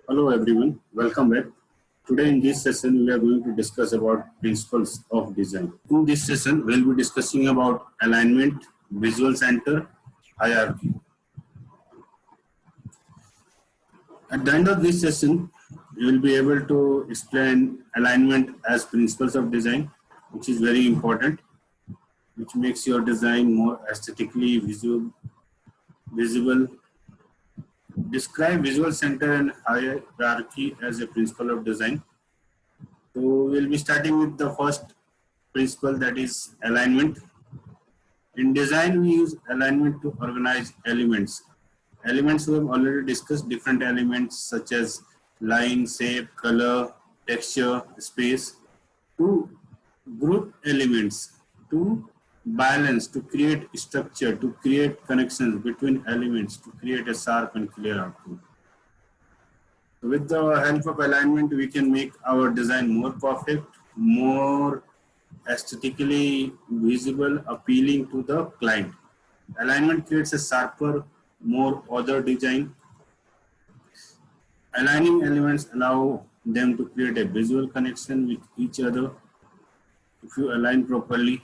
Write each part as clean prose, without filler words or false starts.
Hello everyone, welcome back. Today in this session we are going to discuss about principles of design. In this session we will be discussing about alignment, visual center, hierarchy. At the end of this session you will be able to explain alignment as principles of design, which is very important, which makes your design more aesthetically visible. Describe visual center and hierarchy as a principle of design. So we'll be starting with the first principle, that is alignment. In design, we use alignment to organize elements. Elements we have already discussed, different elements such as line, shape, color, texture, space, to group elements, to balance, to create structure, to create connections between elements, to create a sharp and clear output. With the help of alignment, we can make our design more perfect, more aesthetically visible, appealing to the client. Alignment creates a sharper, more ordered design. Aligning elements allow them to create a visual connection with each other. If you align properly,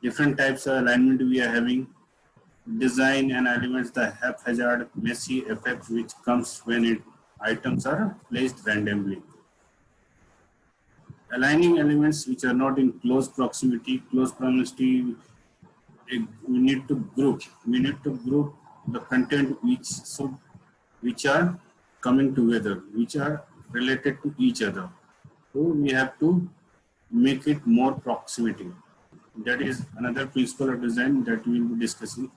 different types of alignment we are having. Design and elements, the haphazard, messy effect which comes when items are placed randomly. Aligning elements which are not in close proximity, we need to group. We need to group the content which are coming together, which are related to each other. So we have to make it more proximity. That is another principle of design that we will be discussing,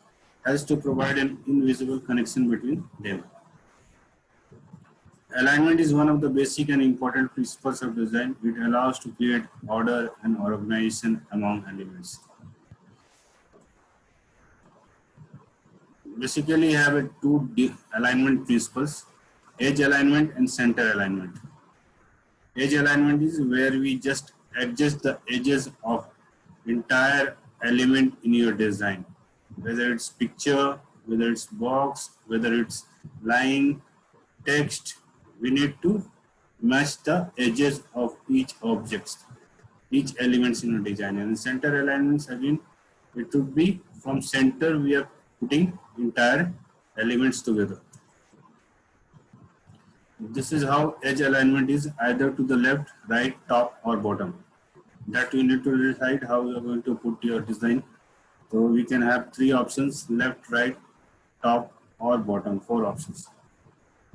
has to provide an invisible connection between them. Alignment is one of the basic and important principles of design. It allows to create order and organization among elements. Basically, you have two alignment principles: edge alignment and center alignment. Edge alignment is where we just adjust the edges of entire element in your design, whether it's picture, whether it's box, whether it's line, text. We need to match the edges of each object, each elements in a design. And center alignments, again, it would be from center we are putting entire elements together. This is how edge alignment is, either to the left, right, top or bottom. That you need to decide how you are going to put your design. So we can have three options: left, right, top or bottom, four options.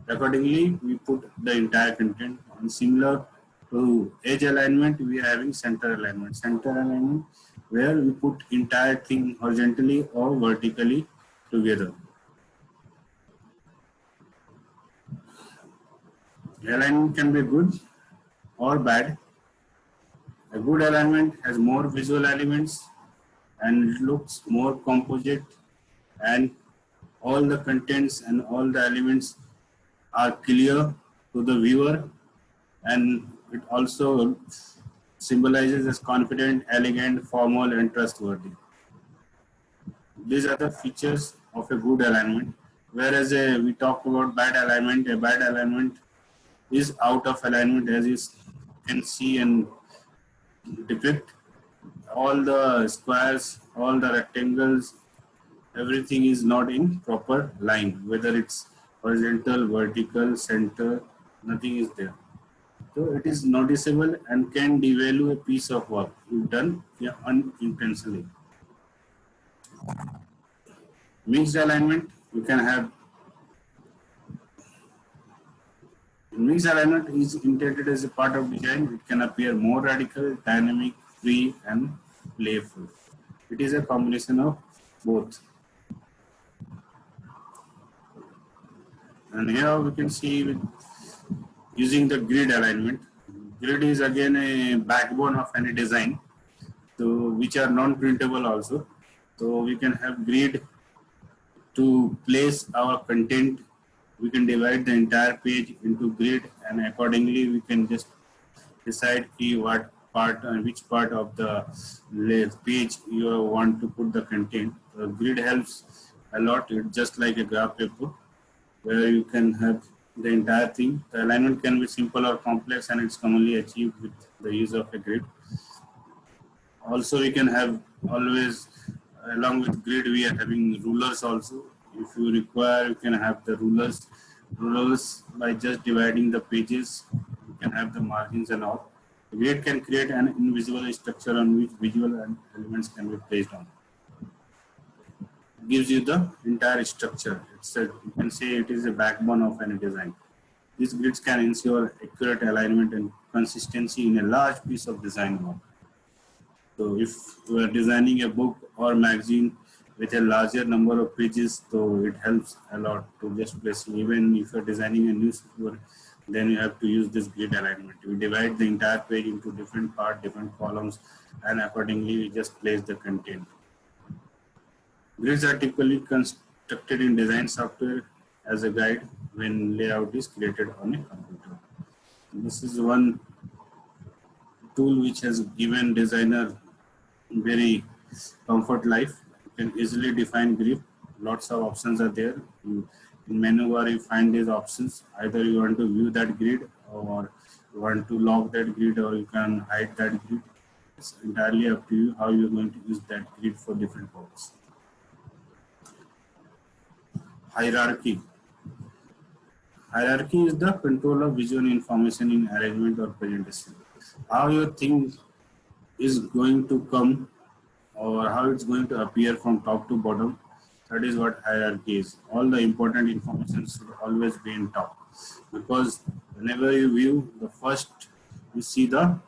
Accordingly, we put the entire content. And similar to edge alignment, we are having center alignment. Center alignment, where we put entire thing horizontally or vertically together. Alignment can be good or bad. A good alignment has more visual elements and it looks more composite, and all the contents and all the elements are clear to the viewer, and it also symbolizes as confident, elegant, formal and trustworthy. These are the features of a good alignment. Whereas we talk about bad alignment, a bad alignment is out of alignment, as you can see and depict. All the squares, all the rectangles, everything is not in proper line, whether it's horizontal, vertical, center, nothing is there. So it is noticeable and can devalue a piece of work if done unintentionally. Mixed alignment, you can have. Mixed alignment is intended as a part of design. It can appear more radical, dynamic, free and playful. It is a combination of both. And here we can see with using the grid alignment. Grid is again a backbone of any design, so which are non-printable also. So we can have grid to place our content. We can divide the entire page into grid, and accordingly we can just decide what part and which part of the page you want to put the content. The grid helps a lot. It's just like a graph paper, where you can have the entire thing. The alignment can be simple or complex, and it's commonly achieved with the use of a grid. Also, we can have always, along with grid, we are having rulers also. If you require, you can have the rulers. Rulers, by just dividing the pages, you can have the margins and all. The grid can create an invisible structure on which visual elements can be placed on. It gives you the entire structure. You can say it is a backbone of any design. These grids can ensure accurate alignment and consistency in a large piece of design work. So if you are designing a book or magazine with a larger number of pages, so it helps a lot to just place. Even if you are designing a newspaper, then you have to use this grid alignment. We divide the entire page into different parts, different columns, and accordingly we just place the content. Grids are typically constructed in design software as a guide when layout is created on a computer. This is one tool which has given designer very comfort life. You can easily define grid. Lots of options are there. In menu bar, you find these options. Either you want to view that grid, or you want to lock that grid, or you can hide that grid. It's entirely up to you how you're going to use that grid for different purposes. Hierarchy. Hierarchy is the control of visual information in arrangement or presentation. How your thing is going to come, or how it's going to appear from top to bottom, that is what hierarchy is. All the important information should always be in top, because whenever you view the first, you see the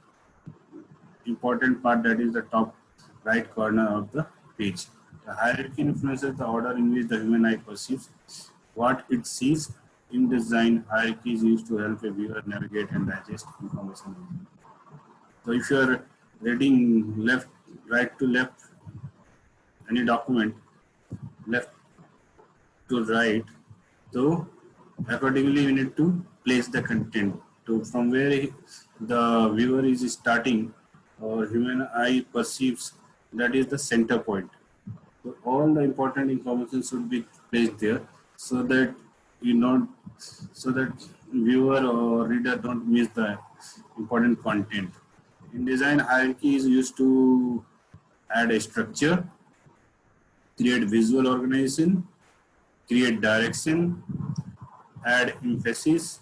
important part, that is the top right corner of the page. The hierarchy influences the order in which the human eye perceives what it sees. In design, hierarchy is used to help a viewer navigate and digest information. So if you are reading right to left, any document, left to right, so accordingly you need to place the content to from where the viewer is starting or human eye perceives, that is the center point. So all the important information should be placed there, so that viewer or reader don't miss the important content. In design, hierarchy is used to add a structure, create visual organization, create direction, add emphasis,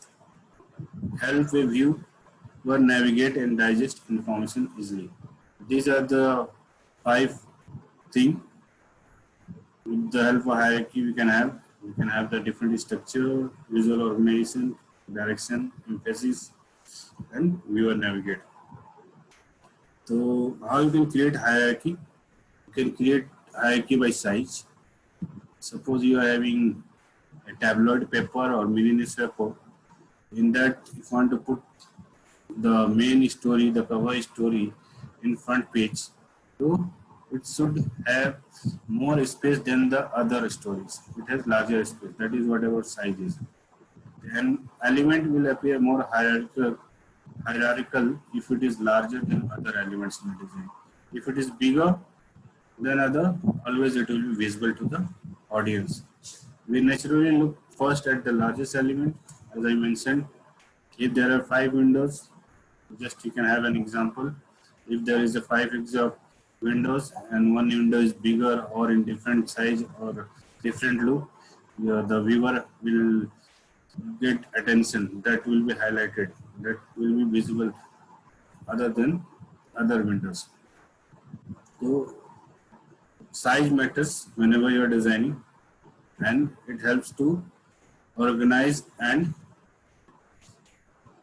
help a viewer navigate and digest information easily. These are the 5 things. With the help of hierarchy, we can have the different structure, visual organization, direction, emphasis, and viewer navigate. So how you can create hierarchy? You can create hierarchy by size. Suppose you are having a tabloid paper or mini newspaper. In that, if you want to put the main story, the cover story in front page, so it should have more space than the other stories. It has larger space. That is whatever size is. An element will appear more hierarchical if it is larger than other elements in the design. If it is bigger than other, always it will be visible to the audience. We naturally look first at the largest element. As I mentioned, if there are 5 windows, just you can have an example. If there is a 5 windows and one window is bigger or in different size or different look, the viewer will get attention. That will be highlighted. That will be visible other than other windows. So size matters whenever you are designing, and it helps to organize and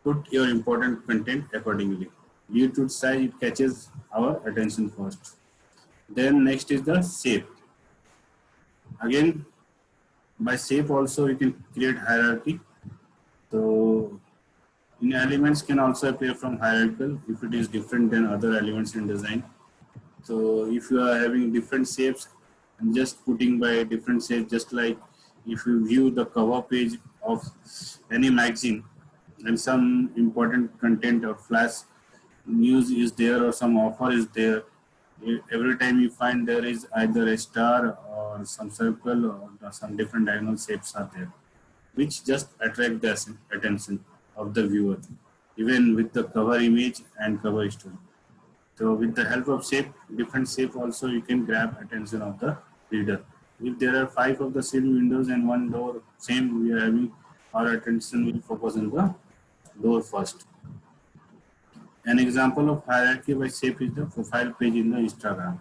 put your important content accordingly. Due to size, it catches our attention first. Then next is the shape. Again, by shape also you can create hierarchy. So in elements can also appear from hierarchical if it is different than other elements in design. So if you are having different shapes and just putting by different shapes, just like if you view the cover page of any magazine and some important content or flash news is there or some offer is there, every time you find there is either a star or some circle or some different diagonal shapes are there. which just attract the attention of the viewer, even with the cover image and cover story. So with the help of shape, different shape also you can grab attention of the reader. If there are 5 of the same windows and one door, same we are having, our attention will focus on the door first. An example of hierarchy by shape is the profile page in the Instagram.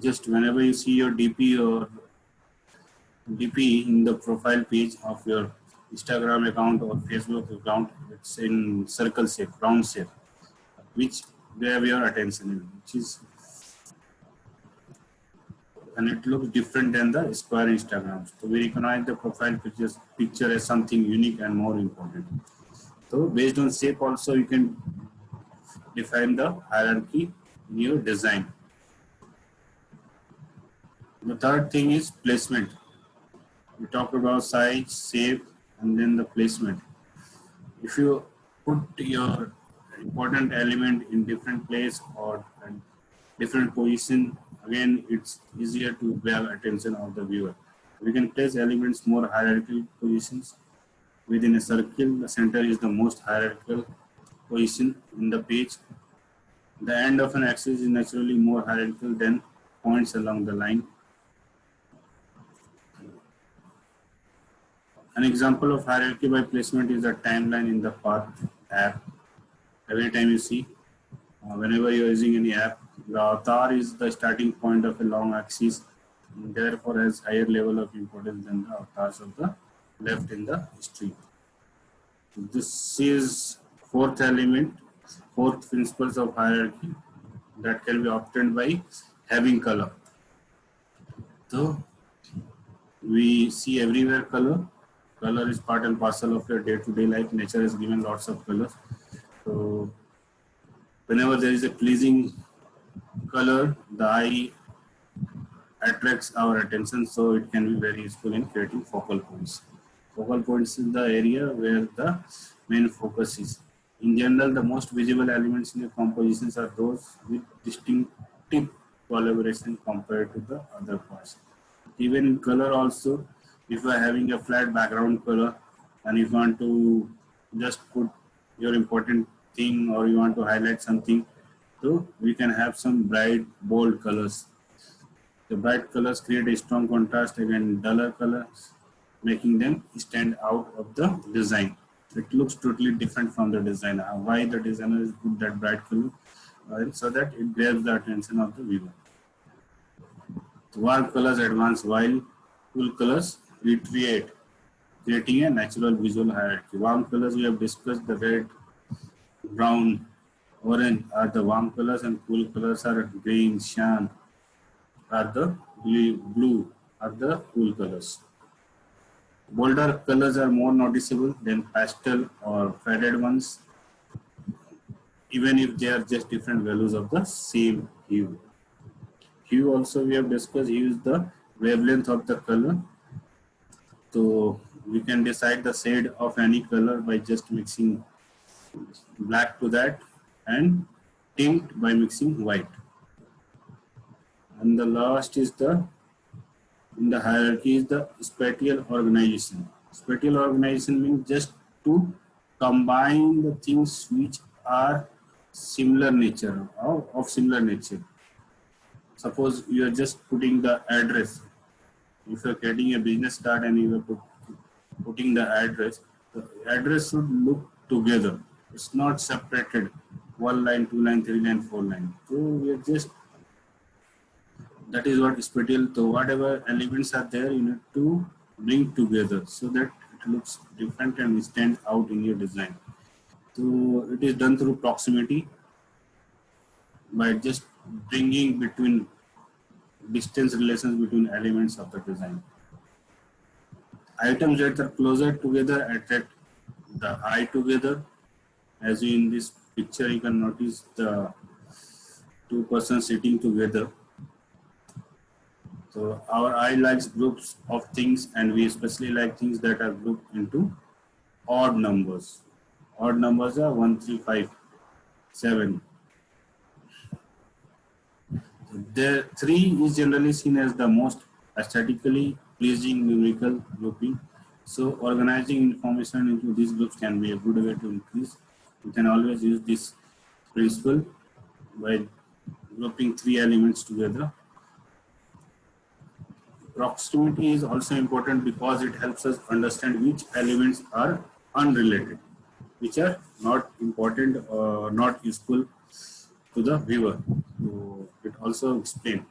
Just whenever you see your DP in the profile page of your Instagram account or Facebook account, it's in circle shape, round shape, which grab your attention, which is, and it looks different than the square Instagram. So we recognize the profile picture as something unique and more important. So based on shape also you can define the hierarchy in your design. The third thing is placement. We talked about size, shape, and then the placement. If you put your important element in different place or different position, again it's easier to grab attention of the viewer. We can place elements more hierarchical positions within a circle. The center is the most hierarchical position in the page. The end of an axis is naturally more hierarchical than points along the line. An example of hierarchy by placement is the timeline in the Path app. Every time you see, whenever you are using any app, the avatar is the starting point of a long axis, and therefore has higher level of importance than the avatars of the left in the history. This is fourth element, fourth principles of hierarchy that can be obtained by having color. So we see everywhere color. Color is part and parcel of your day-to-day life. Nature has given lots of colors. So whenever there is a pleasing color, the eye attracts our attention, so it can be very useful in creating focal points. Focal points is the area where the main focus is. In general, the most visible elements in the compositions are those with distinctive coloration compared to the other parts. Even in color also, if you are having a flat background color and if you want to just put your important thing or you want to highlight something, so we can have some bright, bold colors. The bright colors create a strong contrast against duller colors, making them stand out of the design. It looks totally different from the designer. Why the designer is put that bright color? So that it grabs the attention of the viewer. Warm colors advance while cool colors retreat, creating a natural visual hierarchy. Warm colors we have discussed, the red, brown, orange are the warm colors, and cool colors are green, cyan are the blue are the cool colors. Bolder colors are more noticeable than pastel or faded ones, even if they are just different values of the same hue. Hue also we have discussed, hue is the wavelength of the color. So we can decide the shade of any color by just mixing black to that and tint by mixing white. And the last is in the hierarchy is the spatial organization. Spatial organization means just to combine the things which are similar nature or of similar nature. Suppose you are just putting the address. If you are getting a business card and you are putting the address should look together. It's not separated. 1 line, 2 line, 3 line, 4 line. So we are just, that is what spatial. So whatever elements are there, you need to bring together so that it looks different and stands out in your design. So it is done through proximity by just bringing between distance relations between elements of the design. Items that are closer together attract the eye together. As in this picture, you can notice the two persons sitting together. So our eye likes groups of things, and we especially like things that are grouped into odd numbers. Odd numbers are 1, 3, 5, 7. The 3 is generally seen as the most aesthetically pleasing numerical grouping. So organizing information into these groups can be a good way to increase. You can always use this principle by grouping three elements together. Proximity is also important because it helps us understand which elements are unrelated, which are not important or not useful to the viewer. So it also explains.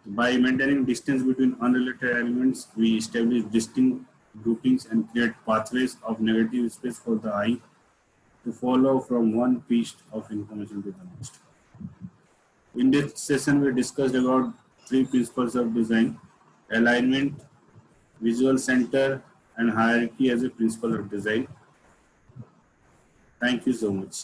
By maintaining distance between unrelated elements, we establish distinct groupings and create pathways of negative space for the eye to follow from one piece of information to the next. In this session, we discussed about three principles of design: alignment, visual center, and hierarchy as a principle of design. Thank you so much.